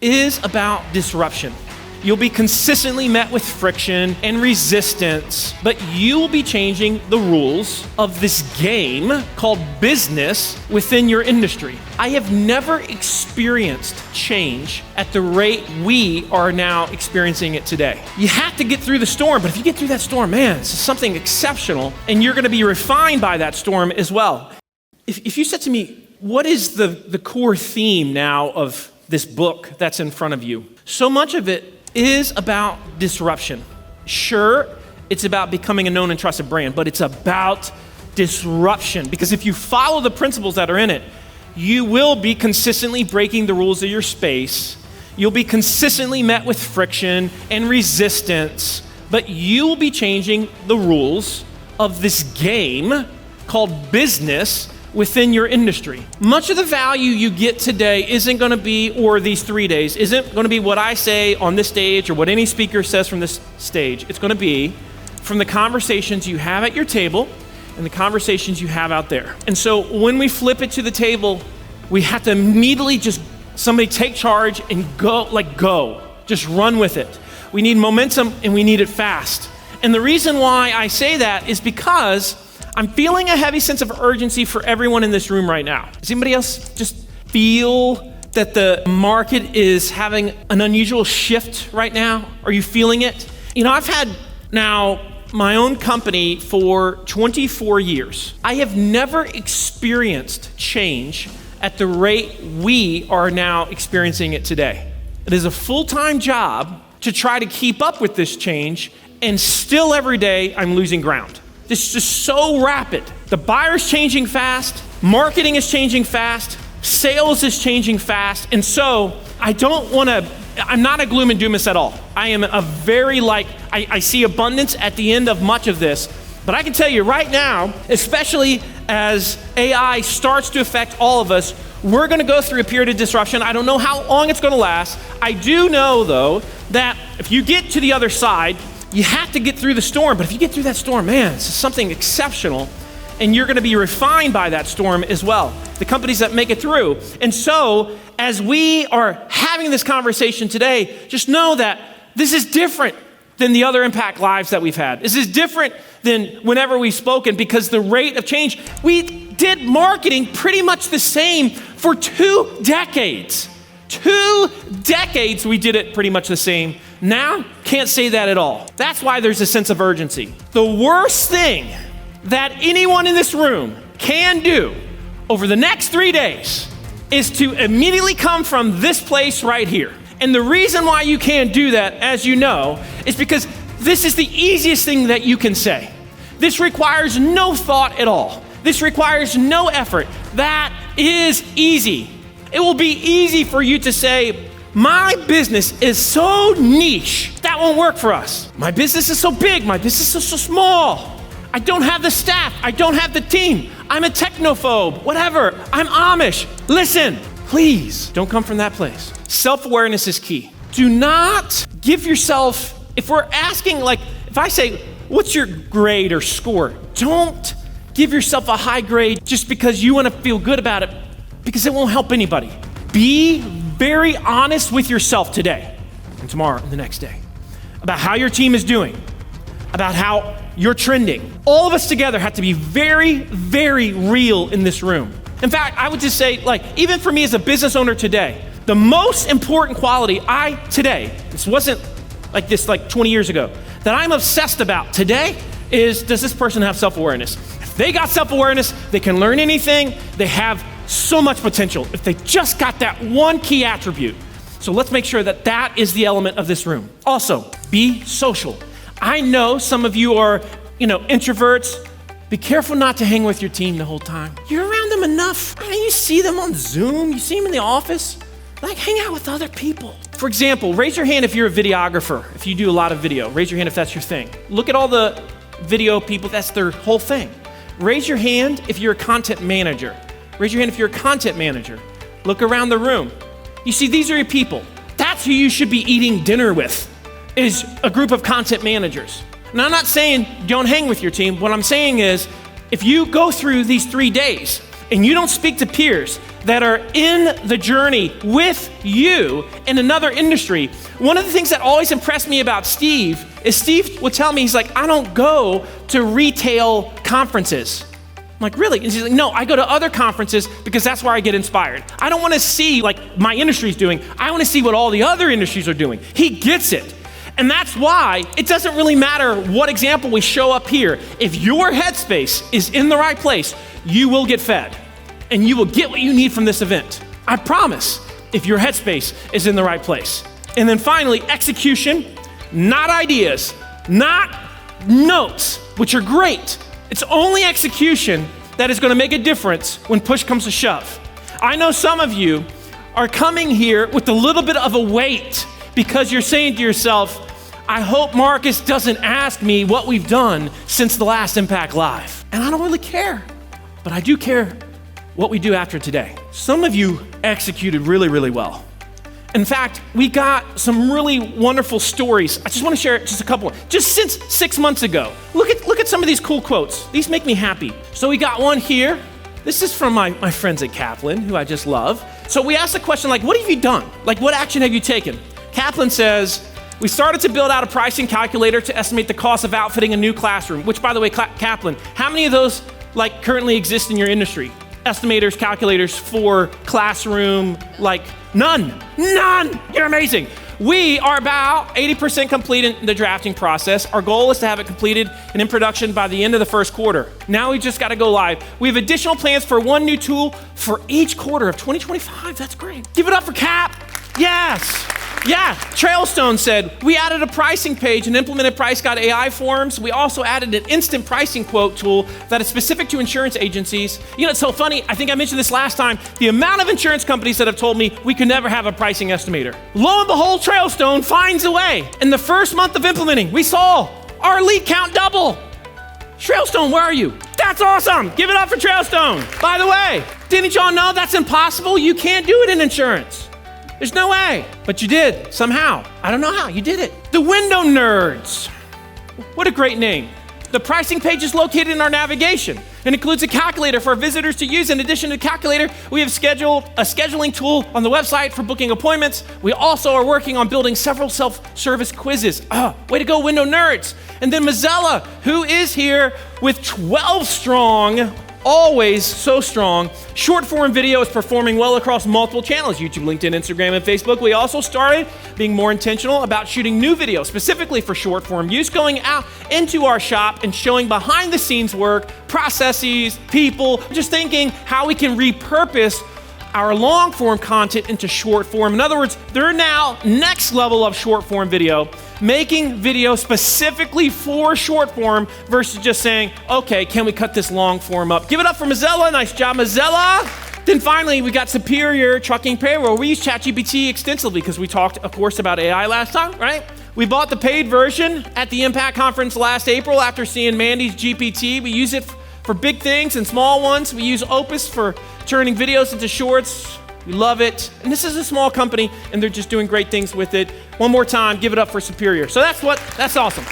is about disruption. You'll be consistently met with friction and resistance, but you will be changing the rules of this game called business within your industry. I have never experienced change at the rate we are now experiencing it today. You have to get through the storm, but if you get through that storm, man, it's something exceptional, and you're gonna be refined by that storm as well. If you said to me, what is the core theme now of this book that's in front of you? So much of it is about disruption. Sure, it's about becoming a known and trusted brand, but it's about disruption, because if you follow the principles that are in it, you will be consistently breaking the rules of your space. You'll be consistently met with friction and resistance, but you will be changing the rules of this game called business within your industry. Much of the value you get today isn't gonna be, or these 3 days, isn't gonna be what I say on this stage or what any speaker says from this stage. It's gonna be from the conversations you have at your table and the conversations you have out there. And so when we flip it to the table, we have to immediately just, somebody take charge and go, just run with it. We need momentum and we need it fast. And the reason why I say that is because I'm feeling a heavy sense of urgency for everyone in this room right now. Does anybody else just feel that the market is having an unusual shift right now? Are you feeling it? You know, I've had now my own company for 24 years. I have never experienced change at the rate we are now experiencing it today. It is a full-time job to try to keep up with this change, and still every day I'm losing ground. This is just so rapid. The buyer's changing fast, marketing is changing fast, sales is changing fast, and so I'm not a gloom and doomist at all. I am a very I see abundance at the end of much of this, but I can tell you right now, especially as AI starts to affect all of us, we're gonna go through a period of disruption. I don't know how long it's gonna last. I do know though, that if you get to the other side, you have to get through the storm, but if you get through that storm, man, it's something exceptional, and you're gonna be refined by that storm as well, the companies that make it through. And so, as we are having this conversation today, just know that this is different than the other Impact Lives that we've had. This is different than whenever we've spoken, because the rate of change, we did marketing pretty much the same for 2 decades. 2 decades we did it pretty much the same. Now, can't say that at all. That's why there's a sense of urgency. The worst thing that anyone in this room can do over the next 3 days is to immediately come from this place right here. And the reason why you can't do that, as you know, is because this is the easiest thing that you can say. This requires no thought at all. This requires no effort. That is easy. It will be easy for you to say, my business is so niche, that won't work for us. My business is so big, my business is so small. I don't have the staff, I don't have the team. I'm a technophobe, whatever, I'm Amish. Listen, please, don't come from that place. Self-awareness is key. Do not give yourself, if we're asking, if I say, what's your grade or score? Don't give yourself a high grade just because you want to feel good about it, because it won't help anybody. Be very honest with yourself today and tomorrow and the next day about how your team is doing, about how you're trending. All of us together have to be very, very real in this room. In fact, I would just say, even for me as a business owner today, the most important quality this wasn't like this 20 years ago, that I'm obsessed about today is, does this person have self-awareness? If they got self-awareness, they can learn anything, they have so much potential if they just got that one key attribute. So let's make sure that that is the element of this room. Also, be social. I know some of you are, introverts. Be careful not to hang with your team the whole time. You're around them enough. You see them on Zoom, you see them in the office. Hang out with other people. For example, raise your hand if you're a videographer, if you do a lot of video. Raise your hand if that's your thing. Look at all the video people, that's their whole thing. Raise your hand if you're a content manager. Raise your hand if you're a content manager. Look around the room. You see, these are your people. That's who you should be eating dinner with, is a group of content managers. Now, I'm not saying don't hang with your team. What I'm saying is, if you go through these 3 days and you don't speak to peers that are in the journey with you in another industry, one of the things that always impressed me about Steve is Steve would tell me, he's like, I don't go to retail conferences. I'm like, really? And he's like, no, I go to other conferences because that's where I get inspired. I don't want to see like my industry's doing. I want to see what all the other industries are doing. He gets it. And that's why it doesn't really matter what example we show up here. If your headspace is in the right place, you will get fed and you will get what you need from this event. I promise, if your headspace is in the right place. And then finally, execution, not ideas, not notes, which are great. It's only execution that is going to make a difference when push comes to shove. I know some of you are coming here with a little bit of a weight because you're saying to yourself, I hope Marcus doesn't ask me what we've done since the last Impact Live. And I don't really care, but I do care what we do after today. Some of you executed really, really well. In fact, we got some really wonderful stories. I just want to share just a couple. Just since 6 months ago, look at some of these cool quotes. These make me happy. So we got one here. This is from my friends at Kaplan, who I just love. So we asked the question, like, what have you done? Like, what action have you taken? Kaplan says, we started to build out a pricing calculator to estimate the cost of outfitting a new classroom, which, by the way, Kaplan, how many of those like currently exist in your industry? Estimators, calculators for classroom, like none. You're amazing. We are about 80% complete in the drafting process. Our goal is to have it completed and in production by the end of the first quarter. Now we just got to go live. We have additional plans for one new tool for each quarter of 2025. That's great. Give it up for Cap. Yes. Yeah, Trailstone said, we added a pricing page and implemented Price Guide AI forms. We also added an instant pricing quote tool that is specific to insurance agencies. You know, it's so funny. I think I mentioned this last time. The amount of insurance companies that have told me we could never have a pricing estimator. Lo and behold, Trailstone finds a way. In the first month of implementing, we saw our lead count double. Trailstone, where are you? That's awesome. Give it up for Trailstone. By the way, didn't y'all know that's impossible? You can't do it in insurance. There's no way, but you did somehow. I don't know how, you did it. The Window Nerds. What a great name. The pricing page is located in our navigation and includes a calculator for our visitors to use. In addition to the calculator, we have scheduled a scheduling tool on the website for booking appointments. We also are working on building several self-service quizzes. Way to go, Window Nerds. And then Mozilla, who is here with 12 strong, always so strong. Short form video is performing well across multiple channels, YouTube, LinkedIn, Instagram, and Facebook. We also started being more intentional about shooting new videos, specifically for short form use, going out into our shop and showing behind the scenes work, processes, people, just thinking how we can repurpose our long form content into short form. In other words, they're now next level of short form video, making video specifically for short form versus just saying, okay, can we cut this long form up? Give it up for Mozilla. Nice job, Mozilla. Then finally, we got Superior Trucking Payroll. We use ChatGPT extensively because we talked, of course, about AI last time, right? We bought the paid version at the Impact Conference last April after seeing Mandy's GPT. We use it for big things and small ones. We use Opus for turning videos into shorts. We love it. And this is a small company, and they're just doing great things with it. One more time, give it up for Superior. So that's awesome.